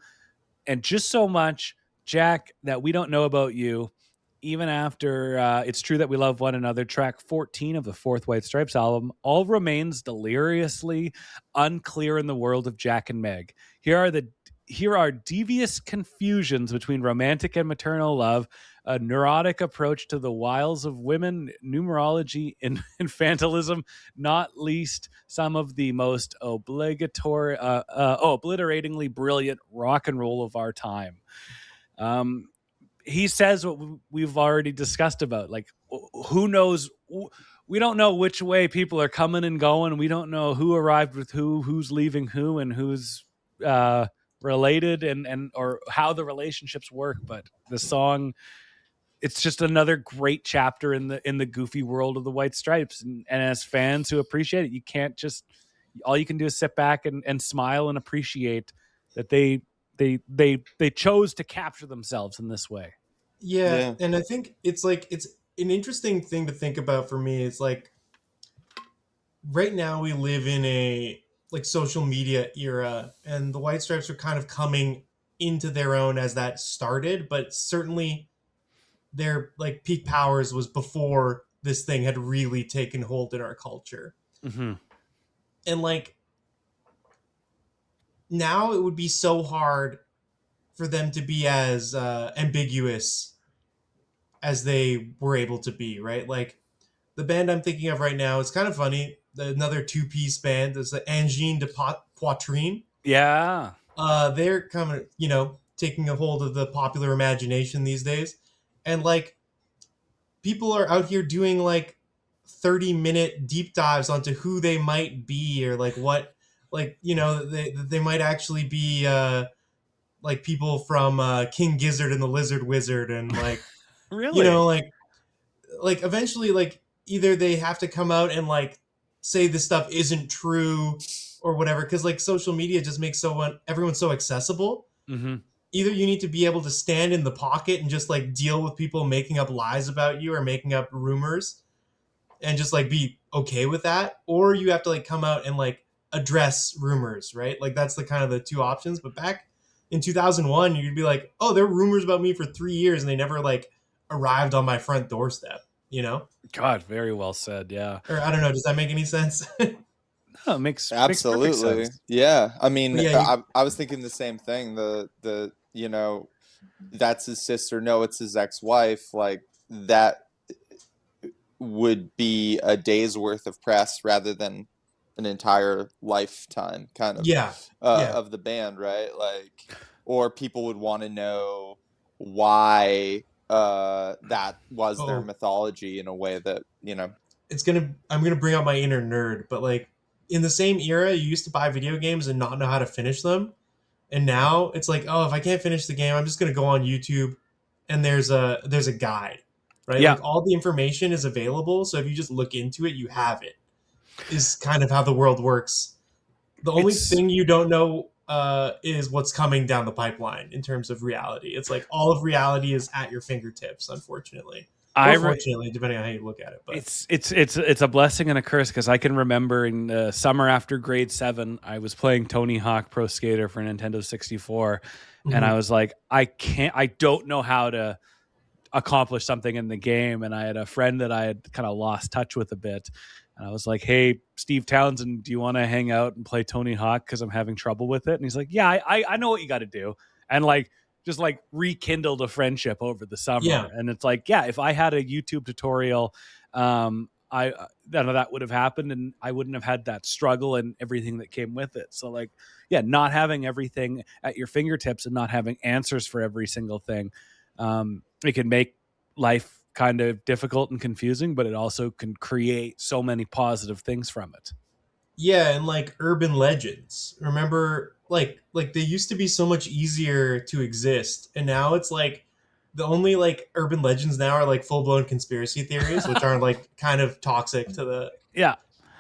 [SPEAKER 2] And just so much, Jack, that we don't know about you, even after It's True That We Love One Another, track 14 of the fourth White Stripes album, all remains deliriously unclear in the world of Jack and Meg. Here are devious confusions between romantic and maternal love, a neurotic approach to the wiles of women, numerology, and infantilism, not least some of the most obliteratingly brilliant rock and roll of our time. He says what we've already discussed about, like, who knows? We don't know which way people are coming and going. We don't know who arrived with who's leaving who, and who's related and or how the relationships work. But the song it's just another great chapter in the goofy world of the White Stripes. And as fans who appreciate it, you can't just, all you can do is sit back and smile and appreciate that they chose to capture themselves in this way.
[SPEAKER 4] Yeah, and I think it's like, it's an interesting thing to think about for me. It's like, right now we live in a like social media era, and the White Stripes are kind of coming into their own as that started, but certainly their like peak powers was before this thing had really taken hold in our culture.
[SPEAKER 2] Mm-hmm.
[SPEAKER 4] And like, now it would be so hard for them to be as ambiguous as they were able to be, right? Like, the band I'm thinking of right now, it's kind of funny. Another two-piece band is the Angine de Poitrine.
[SPEAKER 2] Yeah.
[SPEAKER 4] They're kind of, taking a hold of the popular imagination these days. And like, people are out here doing like 30-minute deep dives onto who they might be, or like what, like, they might actually be like people from King Gizzard and the Lizard Wizard, and like,
[SPEAKER 2] Really?
[SPEAKER 4] Like eventually, like, either they have to come out and like say this stuff isn't true or whatever, because like social media just makes everyone so accessible.
[SPEAKER 2] Mm-hmm.
[SPEAKER 4] Either you need to be able to stand in the pocket and just like deal with people making up lies about you or making up rumors and just like be okay with that, or you have to like come out and like address rumors, right? Like, that's the kind of the two options. But back in 2001, you'd be like, oh, there were rumors about me for 3 years and they never like arrived on my front doorstep,
[SPEAKER 2] God, very well said. Yeah.
[SPEAKER 4] Or I don't know, does that make any sense?
[SPEAKER 2] No, it makes
[SPEAKER 3] Absolutely.
[SPEAKER 2] makes perfect sense.
[SPEAKER 3] Yeah. I mean,
[SPEAKER 4] Yeah,
[SPEAKER 3] I was thinking the same thing. That's his sister. No, it's his ex-wife. Like, that would be a day's worth of press rather than an entire lifetime kind of of the band, right? Like, or people would want to know why that was their mythology in a way that,
[SPEAKER 4] I'm gonna bring out my inner nerd, but like, in the same era, you used to buy video games and not know how to finish them. And now it's like, oh, if I can't finish the game, I'm just gonna go on YouTube and there's a guide, right?
[SPEAKER 2] Yeah.
[SPEAKER 4] Like, all the information is available, so if you just look into it, you have it. Is kind of how the world works. The only thing you don't know is what's coming down the pipeline in terms of reality. It's like, all of reality is at your fingertips, unfortunately. Unfortunately, depending on how you look at it. But
[SPEAKER 2] it's a blessing and a curse, because I can remember in the summer after grade 7, I was playing Tony Hawk Pro Skater for Nintendo 64, and I was like, I don't know how to accomplish something in the game. And I had a friend that I had kind of lost touch with a bit, and I was like, hey, Steve Townsend, do you want to hang out and play Tony Hawk, because I'm having trouble with it? And he's like, yeah, I know what you got to do. And like, just like rekindled a friendship over the summer.
[SPEAKER 4] Yeah.
[SPEAKER 2] And it's like, yeah, if I had a YouTube tutorial, none of that would have happened, and I wouldn't have had that struggle and everything that came with it. So like, yeah, not having everything at your fingertips and not having answers for every single thing, it can make life kind of difficult and confusing, but it also can create so many positive things from it.
[SPEAKER 4] Yeah, and like urban legends. Remember, like they used to be so much easier to exist, and now it's like the only like urban legends now are like full blown conspiracy theories, which are like kind of toxic to the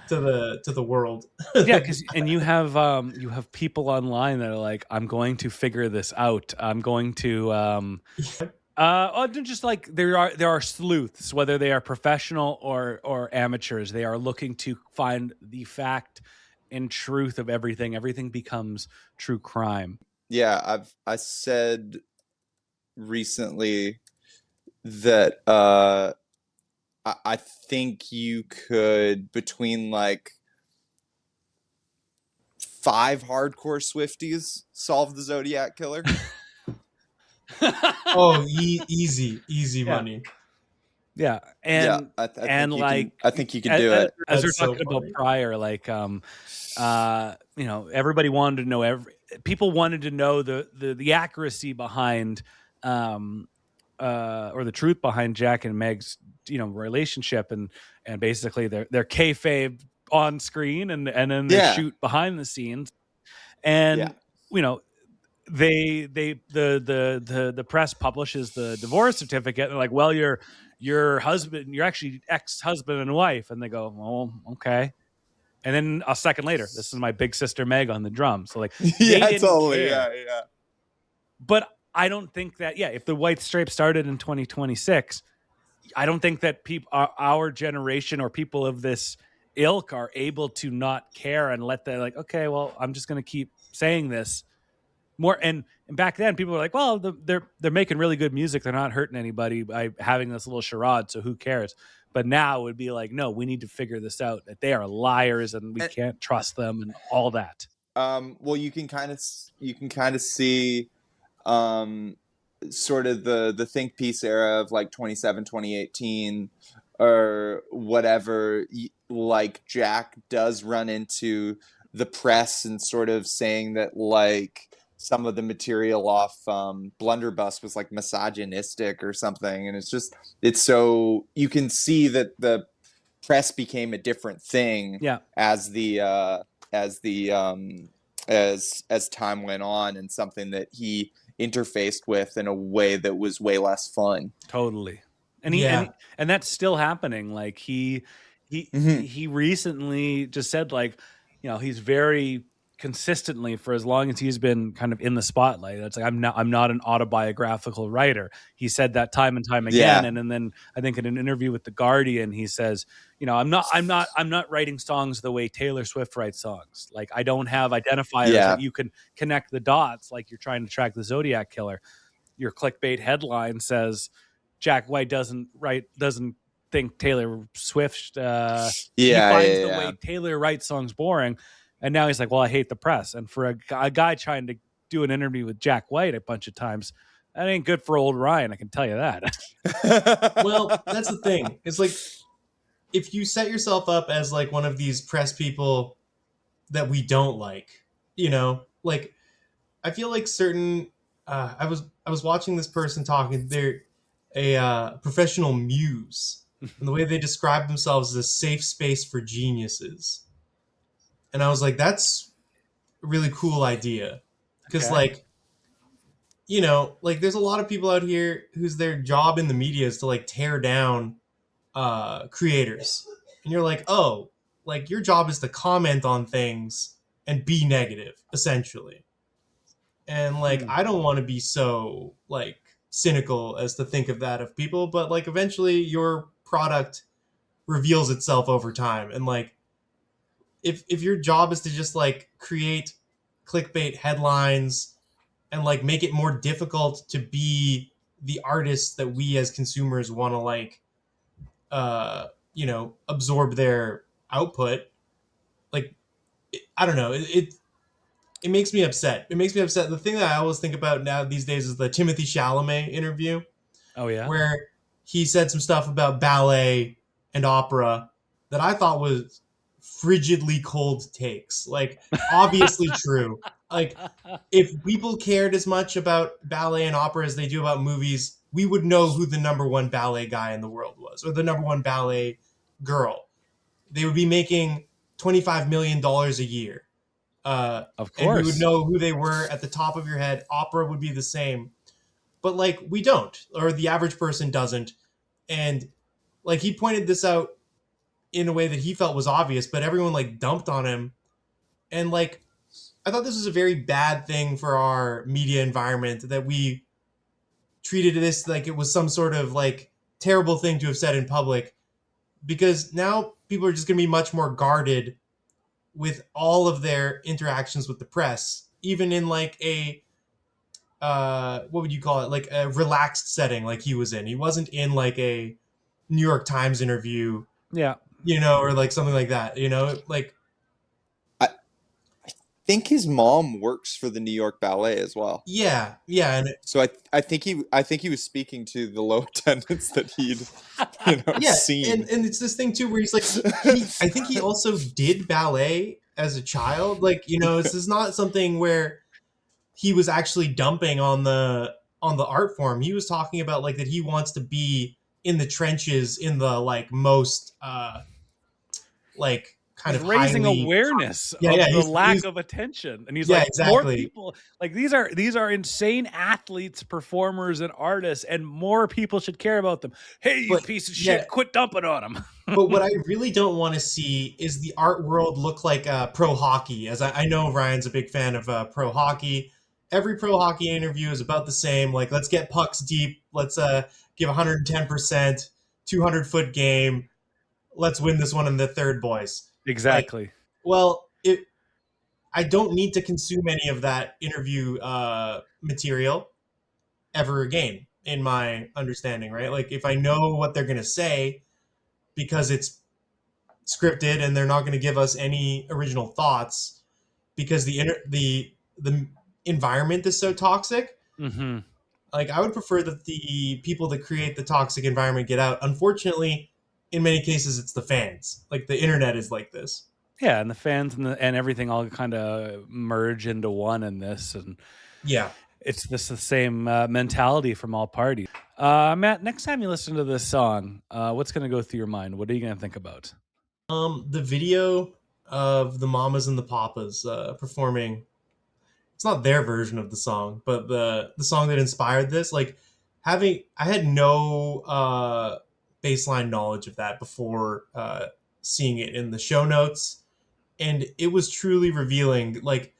[SPEAKER 4] to the world.
[SPEAKER 2] Yeah, and you have people online that are like, I'm going to figure this out. I'm going to just like there are sleuths, whether they are professional or amateurs. They are looking to find the fact and truth of everything. Everything becomes true crime.
[SPEAKER 3] Yeah, I said recently that I think you could, between like 5 hardcore Swifties, solve the Zodiac Killer.
[SPEAKER 4] Oh, easy money.
[SPEAKER 2] Yeah, and
[SPEAKER 3] I think you can do
[SPEAKER 2] as,
[SPEAKER 3] it.
[SPEAKER 2] As we're
[SPEAKER 4] That's so
[SPEAKER 2] talking about
[SPEAKER 4] funny.
[SPEAKER 2] prior, like everybody wanted to know people wanted to know the accuracy behind or the truth behind Jack and Meg's relationship, and basically their kayfabe on screen and then their shoot behind the scenes, and the press publishes the divorce certificate, and they're like, well, your husband, you're actually ex-husband and wife, and they go, oh, okay. And then a second later, this is my big sister Meg on the drums. So like, they
[SPEAKER 3] Yeah,
[SPEAKER 2] didn't
[SPEAKER 3] totally.
[SPEAKER 2] care.
[SPEAKER 3] Yeah.
[SPEAKER 2] But I don't think that, if the White Stripes started in 2026, I don't think that our generation or people of this ilk are able to not care and let the, like, okay, well, I'm just going to keep saying this more. And back then people were like, well, they're making really good music. They're not hurting anybody by having this little charade. So who cares? But now it would be like, no, we need to figure this out, that they are liars and we can't trust them and all that.
[SPEAKER 3] Well, you can kind of see sort of the think piece era of like 2018 or whatever. Like Jack does run into the press and sort of saying that like some of the material off Blunderbuss was like misogynistic or something, and it's so you can see that the press became a different thing as time went on, and something that he interfaced with in a way that was way less fun.
[SPEAKER 2] Totally. And and that's still happening. Like he recently just said, like, he's very consistently, for as long as he's been kind of in the spotlight, it's like, I'm not an autobiographical writer. He said that time and time again. And then I think in an interview with The Guardian, he says, I'm not writing songs the way Taylor Swift writes songs. Like, I don't have identifiers that you can connect the dots like you're trying to track the Zodiac killer. Your clickbait headline says Jack White doesn't think Taylor Swift he finds the way Taylor writes songs boring. And now he's like, well, I hate the press. And for a guy trying to do an interview with Jack White a bunch of times, that ain't good for old Ryan, I can tell you that.
[SPEAKER 4] Well, that's the thing. It's like, if you set yourself up as like one of these press people that we don't like, like, I feel like certain I was watching this person talking, they're a professional muse, and the way they describe themselves as a safe space for geniuses. And I was like, that's a really cool idea. Because, like, there's a lot of people out here whose their job in the media is to, like, tear down creators. And you're like, oh, like, your job is to comment on things and be negative, essentially. And, like, I don't want to be so, like, cynical as to think of that of people. But, like, eventually your product reveals itself over time. And, like, if your job is to just like create clickbait headlines and like make it more difficult to be the artists that we as consumers want to like absorb their output, like I don't know, it makes me upset. It makes me upset. The thing that I always think about now these days is the Timothée Chalamet interview.
[SPEAKER 2] Oh yeah,
[SPEAKER 4] where he said some stuff about ballet and opera that I thought was frigidly cold takes, like obviously true. Like, if people cared as much about ballet and opera as they do about movies, we would know who the number one ballet guy in the world was, or the number one ballet girl. They would be making $25 million a year.
[SPEAKER 2] Of course.
[SPEAKER 4] And we would know who they were at the top of your head. Opera would be the same. But, like, we don't, or the average person doesn't. And, like, he pointed this out in a way that he felt was obvious, but everyone like dumped on him. And like, I thought this was a very bad thing for our media environment, that we treated this like it was some sort of like terrible thing to have said in public, because now people are just going to be much more guarded with all of their interactions with the press, even in like a, what would you call it? Like a relaxed setting like he was in. He wasn't in like a New York Times interview.
[SPEAKER 2] Yeah.
[SPEAKER 4] Or like something like that, like
[SPEAKER 3] I think his mom works for the New York Ballet as well.
[SPEAKER 4] Yeah, and
[SPEAKER 3] so I think he was speaking to the low attendance that he'd seen.
[SPEAKER 4] And it's this thing too where he's like, I think he also did ballet as a child. Like, this is not something where he was actually dumping on the art form. He was talking about like that he wants to be in the trenches, in the like most like kind
[SPEAKER 2] he's
[SPEAKER 4] of
[SPEAKER 2] raising
[SPEAKER 4] highly
[SPEAKER 2] awareness
[SPEAKER 4] Yeah,
[SPEAKER 2] of
[SPEAKER 4] yeah,
[SPEAKER 2] the lack
[SPEAKER 4] he's-
[SPEAKER 2] of attention, and he's
[SPEAKER 4] Yeah,
[SPEAKER 2] like, more
[SPEAKER 4] exactly.
[SPEAKER 2] people, like these are insane athletes, performers, and artists, and more people should care about them. Hey, you
[SPEAKER 4] But,
[SPEAKER 2] piece of
[SPEAKER 4] yeah.
[SPEAKER 2] shit, quit dumping on them.
[SPEAKER 4] But what I really don't want to see is the art world look like pro hockey. As I know Ryan's a big fan of pro hockey. Every pro hockey interview is about the same. Like, let's get pucks deep. Let's give 110%, 200-foot game. Let's win this one in the third, boys.
[SPEAKER 2] Exactly.
[SPEAKER 4] Like, well, I don't need to consume any of that interview material ever again, in my understanding, right? Like, if I know what they're going to say because it's scripted and they're not going to give us any original thoughts because the environment is so toxic,
[SPEAKER 2] Mm-hmm.
[SPEAKER 4] like, I would prefer that the people that create the toxic environment get out. Unfortunately, in many cases, it's the fans. Like, the internet is like this.
[SPEAKER 2] Yeah, and the fans and everything all kind of merge into one in this, and
[SPEAKER 4] Yeah.
[SPEAKER 2] it's just the same mentality from all parties. Matt, next time you listen to this song, what's going to go through your mind? What are you going to think about?
[SPEAKER 4] The video of the Mamas and the Papas performing, it's not their version of the song, but the song that inspired this, like, I had no baseline knowledge of that before seeing it in the show notes, and it was truly revealing. Like,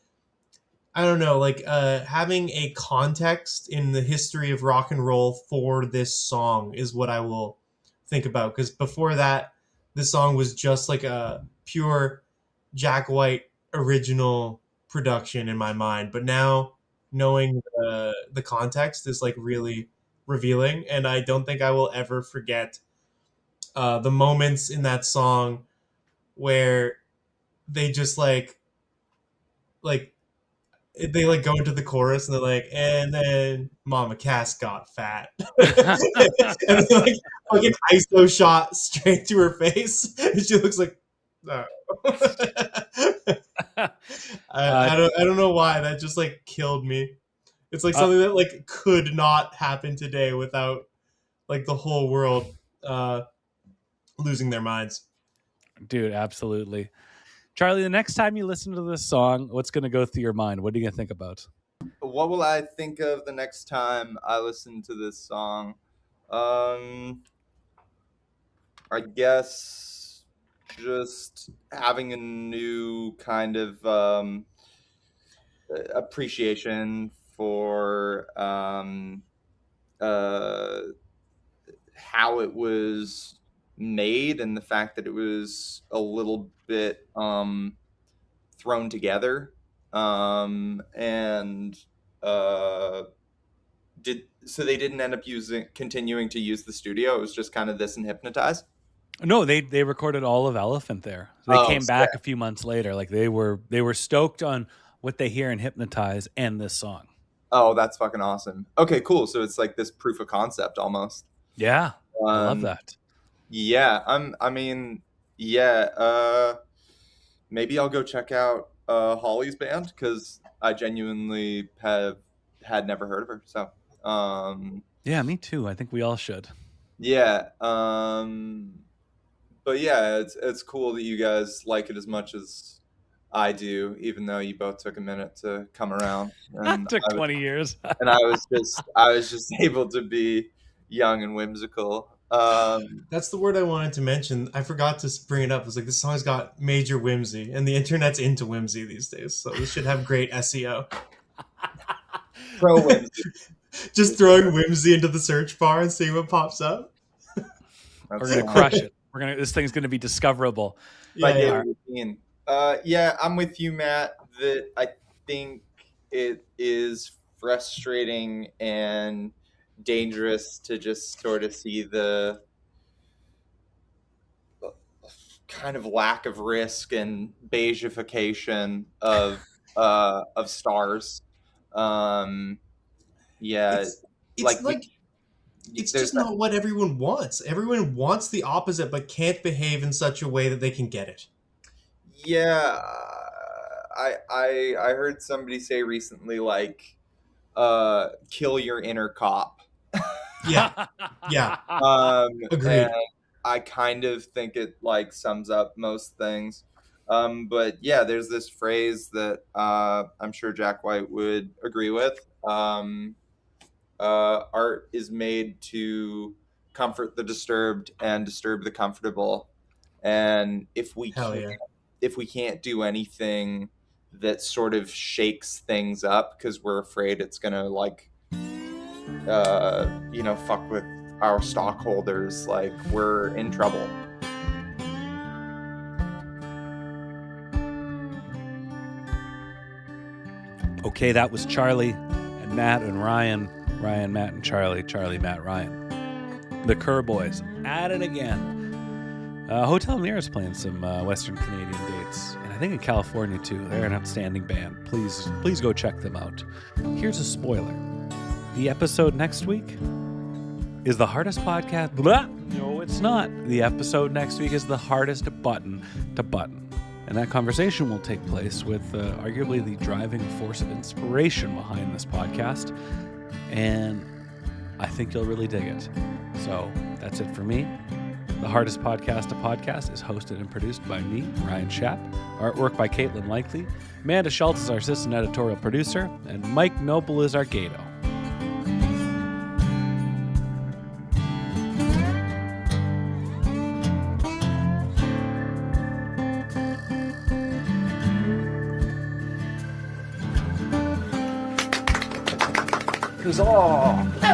[SPEAKER 4] I don't know, like, having a context in the history of rock and roll for this song is what I will think about, because before that, this song was just like a pure Jack White original production in my mind. But now, knowing the context is like really revealing, and I don't think I will ever forget the moments in that song where they just like they like go into the chorus and they're like, and then Mama Cass got fat, and they like fucking ISO shot straight to her face, and she looks like, no. I don't know why that just like killed me. It's like something that like could not happen today without like the whole world losing their minds.
[SPEAKER 2] Dude, absolutely. Charlie, the next time you listen to this song, what's going to go through your mind? What are you going to think about?
[SPEAKER 3] What will I think of the next time I listen to this song? I guess just having a new kind of appreciation for how it was made and the fact that it was a little bit thrown together, and they didn't end up continuing to use the studio. It was just kind of this and Hypnotize.
[SPEAKER 2] No, they recorded all of Elephant there. So they came back a few months later. Like they were stoked on what they hear in Hypnotize and this song.
[SPEAKER 3] Oh, that's fucking awesome. Okay, cool. So it's like this proof of concept almost.
[SPEAKER 2] Yeah, I love that.
[SPEAKER 3] Yeah, maybe I'll go check out Holly's band, because I genuinely had never heard of her. So
[SPEAKER 2] yeah, me too. I think we all should.
[SPEAKER 3] Yeah, but yeah, it's cool that you guys like it as much as I do, even though you both took a minute to come around. And
[SPEAKER 2] It took 20 years.
[SPEAKER 3] And I was just able to be young and whimsical.
[SPEAKER 4] That's the word I wanted to mention. I forgot to bring it up. It was like, this song's got major whimsy, and the internet's into whimsy these days, so this should have great SEO.
[SPEAKER 3] Pro whimsy.
[SPEAKER 4] Just throwing whimsy into the search bar and seeing what pops up.
[SPEAKER 2] We're gonna crush it. This thing's gonna be discoverable.
[SPEAKER 3] Yeah, I'm with you, Matt. That I think it is frustrating and dangerous to just sort of see the kind of lack of risk and beigification of stars.
[SPEAKER 4] It's just not what everyone wants. Everyone wants the opposite, but can't behave in such a way that they can get it.
[SPEAKER 3] Yeah, I heard somebody say recently, like, kill your inner cop.
[SPEAKER 4] Yeah. Agreed.
[SPEAKER 3] And I kind of think it like sums up most things. But yeah, there's this phrase that I'm sure Jack White would agree with. Art is made to comfort the disturbed and disturb the comfortable. And if we can't do anything that sort of shakes things up because we're afraid it's gonna like fuck with our stockholders, like we're in trouble.
[SPEAKER 2] Okay, that was Charlie and Matt and Ryan. Ryan, Matt and Charlie. Charlie, Matt, Ryan. The Kerr Boys at it again. Hotel Mira is playing some Western Canadian dates, and I think in California too. They're an outstanding band. Please go check them out. Here's a spoiler: the episode next week is the hardest podcast. Blah! No, it's not. The episode next week is the hardest button to button. And that conversation will take place with arguably the driving force of inspiration behind this podcast. And I think you'll really dig it. So that's it for me. The Hardest Podcast to Podcast is hosted and produced by me, Ryan Schaap. Artwork by Catlin Likely. Amanda Schultz is our assistant editorial producer. And Mike Noble is our Gato.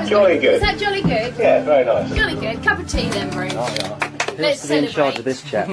[SPEAKER 5] Jolly good.
[SPEAKER 6] Is that jolly good?
[SPEAKER 5] Yeah, very nice.
[SPEAKER 6] Jolly good. Cup of tea then, Bruce.
[SPEAKER 5] Oh, yeah.
[SPEAKER 6] Let's
[SPEAKER 5] Who's in charge
[SPEAKER 6] celebrate.
[SPEAKER 5] of this chap?